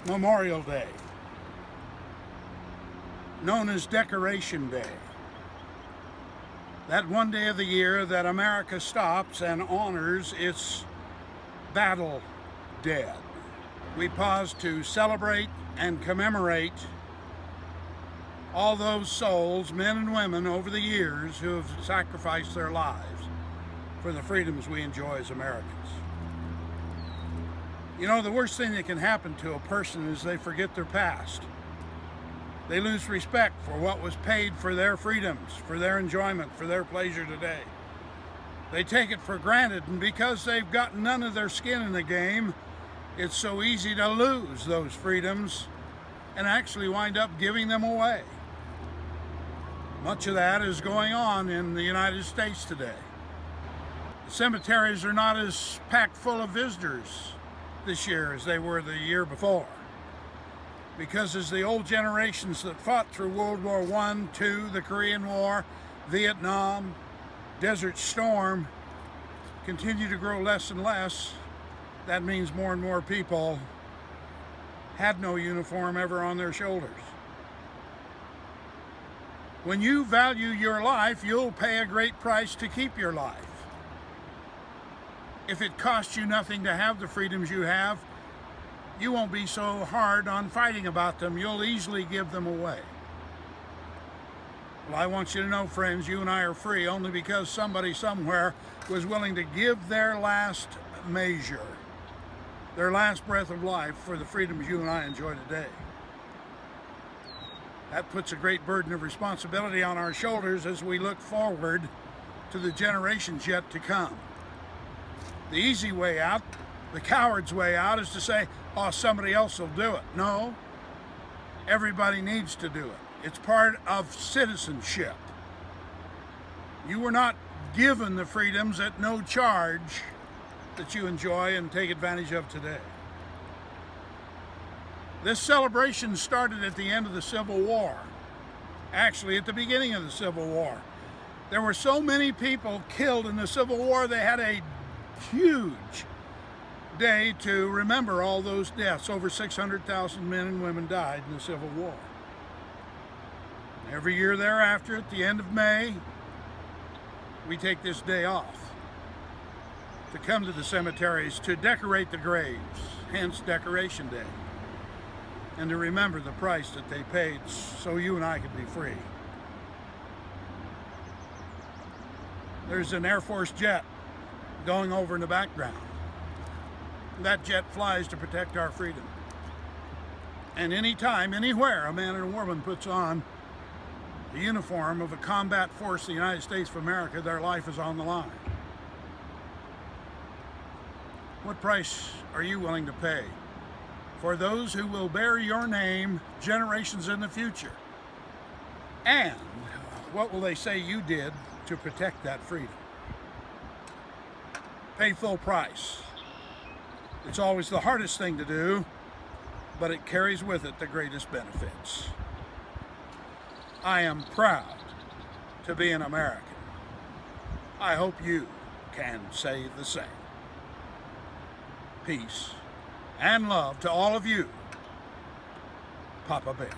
Memorial Day, known as Decoration Day. That one day of the year that America stops and honors its battle dead. We pause to celebrate and commemorate all those souls, men and women, over the years who have sacrificed their lives for the freedoms we enjoy as Americans. You know, the worst thing that can happen to a person is they forget their past. They lose respect for what was paid for their freedoms, for their enjoyment, for their pleasure today. They take it for granted, and because they've got none of their skin in the game, it's so easy to lose those freedoms and actually wind up giving them away. Much of that is going on in the United States today. The cemeteries are not as packed full of visitors this year as they were the year before, because as the old generations that fought through World War I, II, the Korean War, Vietnam, Desert Storm continue to grow less and less, that means more and more people had no uniform ever on their shoulders. When you value your life, you'll pay a great price to keep your life. If it costs you nothing to have the freedoms you have, you won't be so hard on fighting about them. You'll easily give them away. Well, I want you to know, friends, you and I are free only because somebody somewhere was willing to give their last measure, their last breath of life for the freedoms you and I enjoy today. That puts a great burden of responsibility on our shoulders as we look forward to the generations yet to come. The easy way out, the coward's way out, is to say, oh, somebody else will do it. No, everybody needs to do it. It's part of citizenship. You were not given the freedoms at no charge that you enjoy and take advantage of today. This celebration started at the end of the Civil War. Actually, at the beginning of the Civil War. There were so many people killed in the Civil War, they had a huge day to remember all those deaths. Over 600,000 men and women died in the Civil War. Every year thereafter, at the end of May, we take this day off to come to the cemeteries to decorate the graves, hence Decoration Day, and to remember the price that they paid so you and I could be free. There's an Air Force jet going over in the background. That jet flies to protect our freedom. And anytime, anywhere, a man and a woman puts on the uniform of a combat force of the United States of America, their life is on the line. What price are you willing to pay for those who will bear your name generations in the future? And what will they say you did to protect that freedom? Pay full price. It's always the hardest thing to do, but it carries with it the greatest benefits. I am proud to be an American. I hope you can say the same. Peace and love to all of you. Papa Bear.